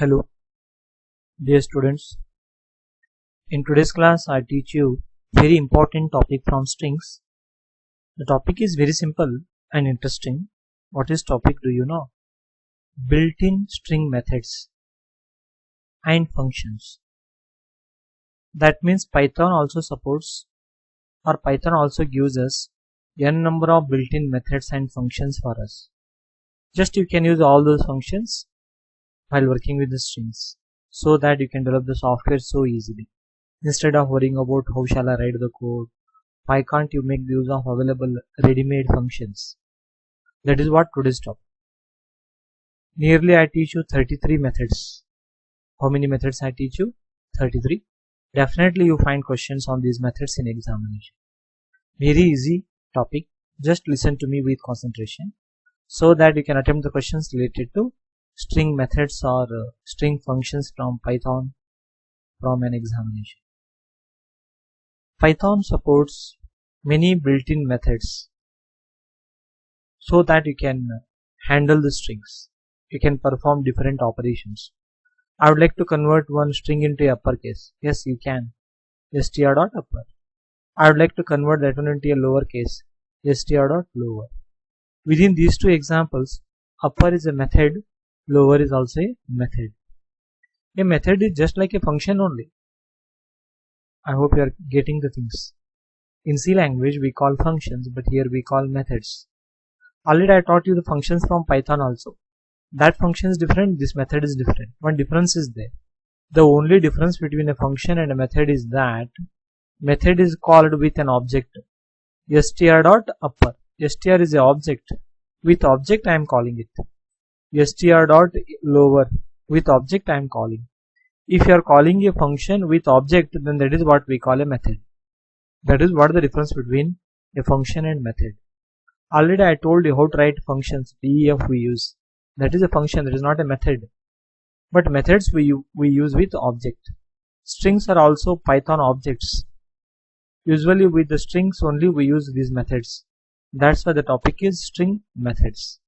Hello, dear students. In today's class, I teach you very important topic from strings. The topic is very simple and interesting. What is topic? Do you know? Built-in string methods and functions. That means Python also supports, or Python also gives us n number of built-in methods and functions for us. Just you can use all those functions while working with the strings, so that you can develop the software so easily. Instead of worrying about how shall I write the code, why can't you make use of available ready-made functions? That is what today's topic. Nearly I teach you 33 methods. How many methods I teach you? 33. Definitely you find questions on these methods in examination. Very easy topic. Just listen to me with concentration, so that you can attempt the questions related to string methods or string functions from Python from an examination. Python supports many built-in methods so that you can handle the strings. You can perform different operations. I would like to convert one string into uppercase. Yes, you can. str.upper. I would like to convert that one into a lowercase. str.lower. Within these two examples, upper is a method, lower is also a method. A method is just like a function only. I hope you are getting the things. In C language we call functions, but here we call methods. Already I taught you the functions from Python also. That function is different, this method is different. One difference is there. The only difference between a function and a method is that method is called with an object. str.upper. str is an object. With object I am calling it. str.lower. With object I am calling. If you are calling a function with object, then that is what we call a method. That is what the difference between a function and method. Already I told you how to write functions. def we use. That is a function, that is not a method. But methods we use with object. Strings are also Python objects. Usually with the strings only we use these methods. That's why the topic is string methods.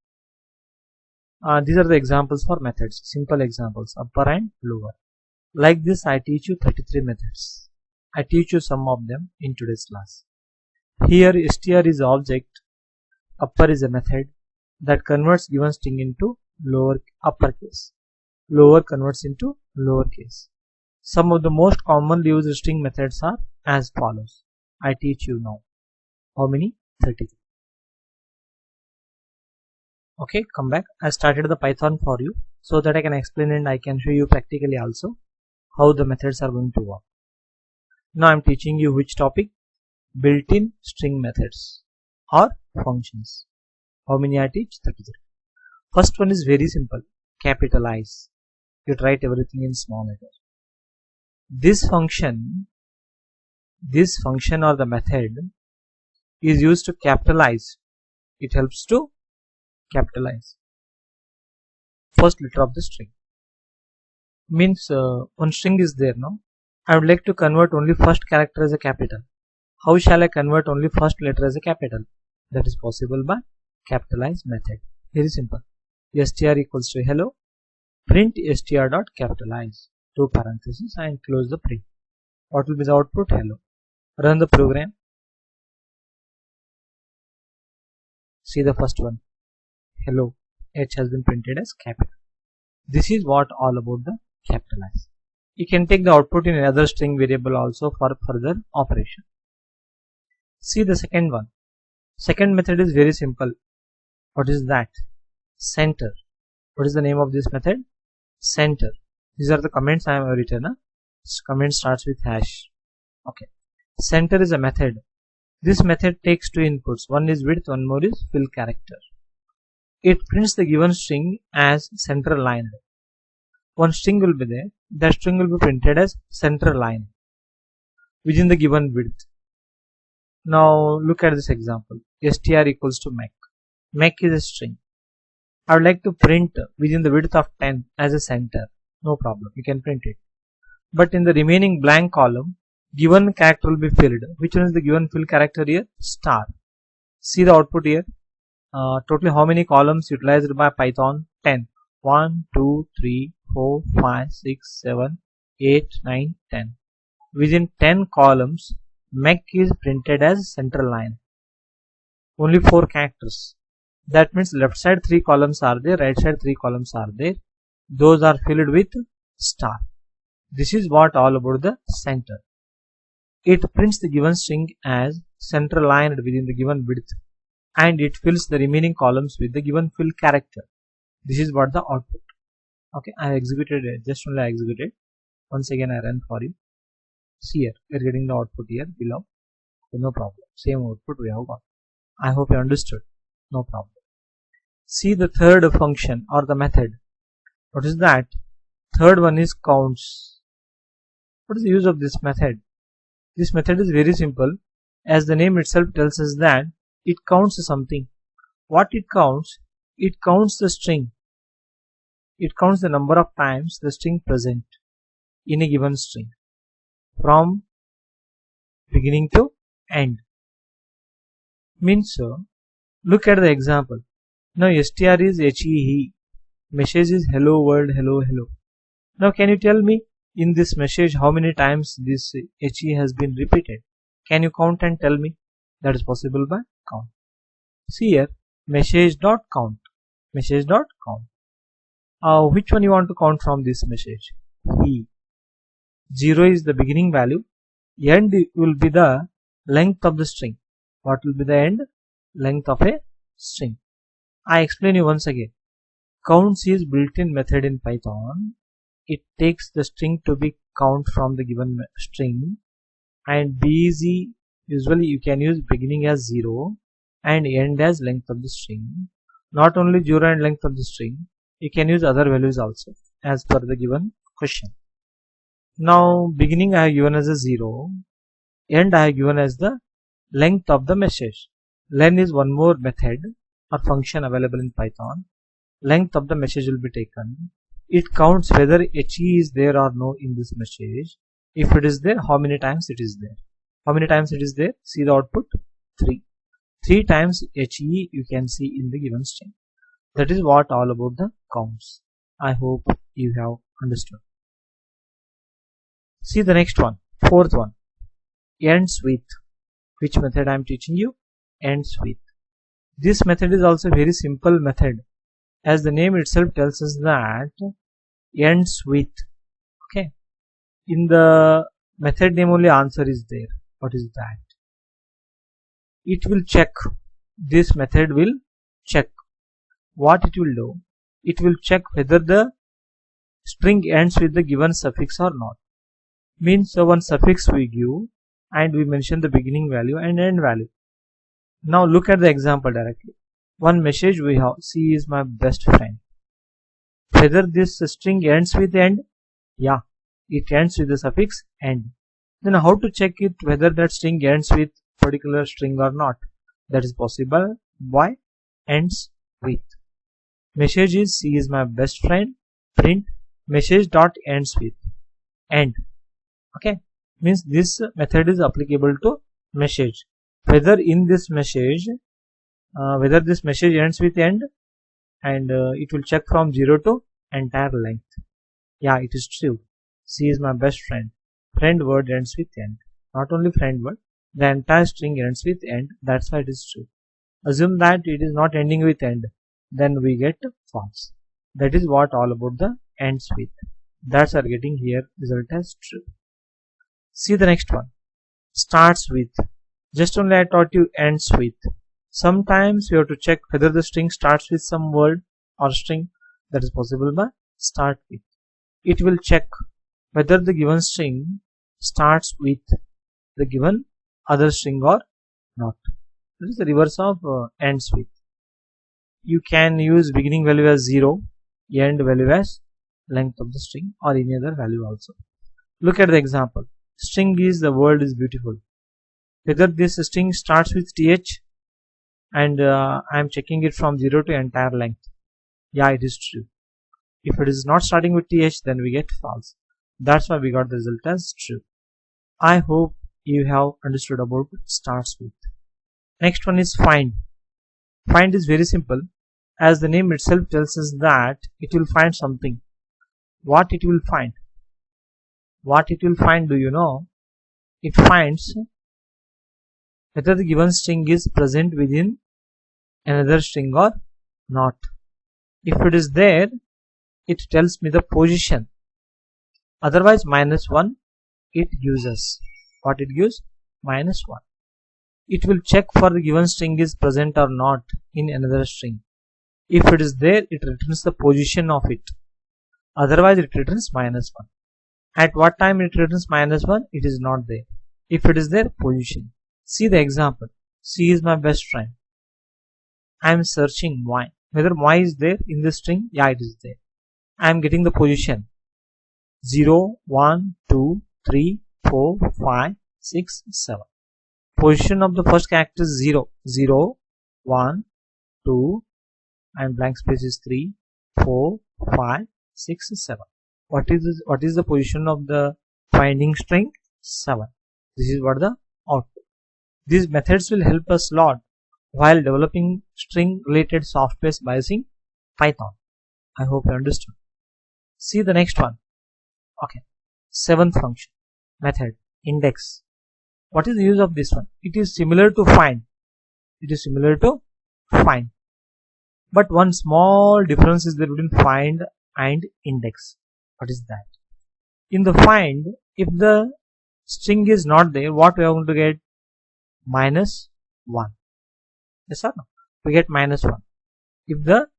These are the examples for methods. Simple examples, upper and lower. Like this I teach you 33 methods. I teach you some of them in today's class. Here str is object, upper is a method that converts given string into uppercase. Lower converts into lowercase. Some of the most commonly used string methods are as follows. I teach you now. How many? 33. Okay, come back. I started the Python for you so that I can explain and I can show you practically also how the methods are going to work. Now I am teaching you which topic? Built-in string methods or functions. How many I teach? 33. First one is very simple. Capitalize. You write everything in small letters. This function or the method is used to capitalize. It helps to capitalize first letter of the string. Means one string is there now. I would like to convert only first character as a capital. How shall I convert only first letter as a capital? That is possible by capitalize method. Very simple. str equals to hello. Print str.capitalize. Two parentheses and close the print. What will be the output? Hello. Run the program. See the first one. Hello. H has been printed as capital. This is what all about the capitalize. You can take the output in another string variable also for further operation. See the second one. Second method is very simple. What is that? Center. What is the name of this method? Center. These are the comments I have written. Comment starts with hash. Okay. Center is a method. This method takes two inputs. One is width, one more is fill character. It prints the given string as center line. One string will be there. That string will be printed as center line within the given width. Now look at this example. str equals to mech. Mech is a string. I would like to print within the width of 10 as a center. No problem. You can print it. But in the remaining blank column, given character will be filled. Which one is the given fill character here? Star. See the output here. Totally how many columns utilized by Python? 10. 1, 2, 3, 4, 5, 6, 7, 8, 9, 10. Within 10 columns, MEC is printed as central line. Only 4 characters. That means left side 3 columns are there, right side 3 columns are there. Those are filled with star. This is what all about the center. It prints the given string as central line within the given width, and it fills the remaining columns with the given fill character. This is what the output. Okay, I executed it. Just only I executed. Once again I run for you. See here, we are getting the output here below. So no problem. Same output we have got. I hope you understood. No problem. See the third function or the method. What is that? Third one is counts. What is the use of this method? This method is very simple. As the name itself tells us that it counts something. What it counts? It counts the string. It counts the number of times the string present in a given string from beginning to end. Means look at the example. Now str is he. Message is hello world, hello, hello. Now can you tell me in this message how many times this he has been repeated? Can you count and tell me? That is possible by count. See here, message.count. Message.count. Which one you want to count from this message? He. 0 is the beginning value. End will be the length of the string. What will be the end? Length of a string. I explain you once again. Counts is built-in method in Python. It takes the string to be count from the given string, and BZ usually you can use beginning as 0 and end as length of the string. Not only 0 and length of the string, you can use other values also as per the given question. Now beginning I have given as a 0, end I have given as the length of the message. Len is one more method or function available in Python. Length of the message will be taken. It counts whether he is there or no in this message. If it is there, how many times it is there. How many times it is there? See the output? 3. 3 times he you can see in the given string. That is what all about the counts. I hope you have understood. See the next one, fourth one. Ends with. Which method I am teaching you? Ends with. This method is also a very simple method. As the name itself tells us that ends with. Okay. In the method name only answer is there. What is that? It will check. This method will check. What it will do? It will check whether the string ends with the given suffix or not. Means one suffix we give and we mention the beginning value and end value. Now look at the example directly. One message we have, she is my best friend. Whether this string ends with end? Yeah, it ends with the suffix end. Then how to check it whether that string ends with particular string or not? That is possible by ends with. Message is she is my best friend. Print message dot ends with end. Okay, means this method is applicable to message. Whether in this message, whether this message ends with end, and it will check from 0 to entire length. Yeah, it is true. She is my best friend. Friend word ends with end. Not only friend word, the entire string ends with end. That's why it is true. Assume that it is not ending with end, then we get false. That is what all about the ends with. That's our getting here result as true. See the next one. Starts with. Just only I taught you ends with. Sometimes you have to check whether the string starts with some word or string. That is possible by start with. It will check whether the given string starts with the given other string or not. This is the reverse of ends with. You can use beginning value as 0, end value as length of the string or any other value also. Look at the example. String is the world is beautiful. Whether this string starts with th and I am checking it from 0 to entire length. Yeah, it is true. If it is not starting with th, then we get false. That's why we got the result as true. I hope you have understood about starts with. Next one is find. Find is very simple. As the name itself tells us that it will find something. what it will find? What it will find, do you know? It finds whether the given string is present within another string or not. If it is there, it tells me the position. Otherwise, -1 it gives us. What it gives? -1. It will check for the given string is present or not in another string. If it is there, it returns the position of it. Otherwise, it returns -1. At what time it returns -1? It is not there. If it is there, position. See the example. C is my best friend. I am searching Y. Whether Y is there in the string? Yeah, it is there. I am getting the position. 0, 1, 2, 3, 4, 5, 6, 7. Position of the first character is 0. 0, 1, 2, and blank space is 3, 4, 5, 6, 7. What is the position of the finding string? 7. This is what the output. These methods will help us a lot while developing string related software by using Python. I hope you understood. See the next one. Okay. 7th function. Method. Index. What is the use of this one? It is similar to find. But one small difference is there between find and index. What is that? In the find, if the string is not there, what we are going to get? -1. Yes or no? We get -1. If the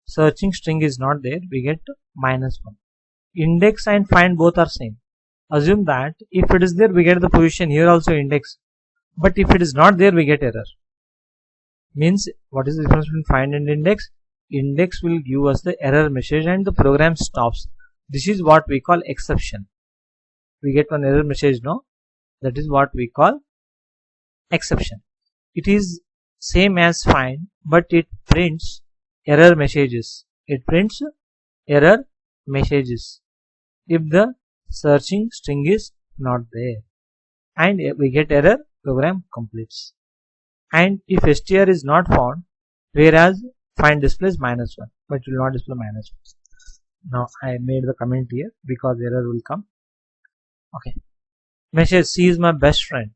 searching string is not there, we get -1. Index and find both are same. Assume that if it is there, we get the position. Here also index. But if it is not there, we get error. Means, what is the difference between find and index? Index will give us the error message and the program stops. This is what we call exception. We get one error message, no? That is what we call exception. It is same as find, but it prints error messages. If the searching string is not there, and we get error, program completes. And if str is not found, whereas find displays -1, but it will not display -1. Now I made the comment here because error will come. Okay. Message C is my best friend.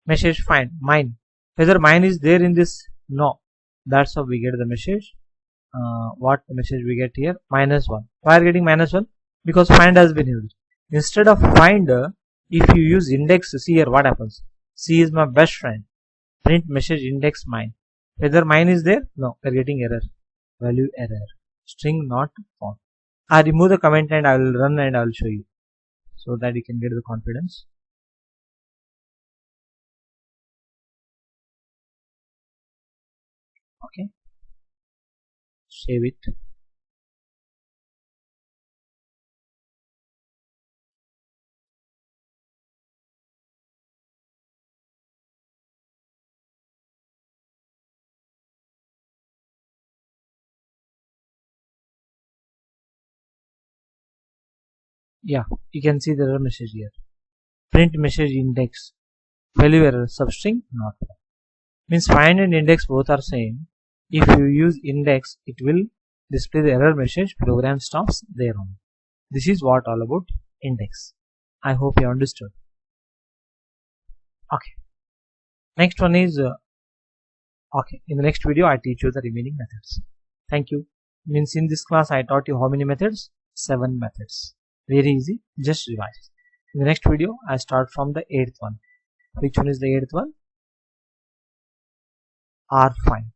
Message find mine. Whether mine is there in this? No. That's how we get the message. What message we get here? -1. Why are getting -1? Because find has been used. Instead of find, if you use index, see here what happens. C is my best friend. Print message index mine. Whether mine is there? No. We are getting error. Value error. String not found. I remove the comment and I will run and I will show you, so that you can get the confidence. Okay. Save it. Yeah, you can see the error message here. Print message index. Value error. Substring not found. Means find and index both are same. If you use index, it will display the error message. Program stops there on. This is what all about index. I hope you understood. Okay. Next one is okay. In the next video, I teach you the remaining methods. Thank you. Means in this class, I taught you how many methods? 7 methods. Very easy. Just revise. In the next video, I start from the 8th one. Which one is the 8th one? R find.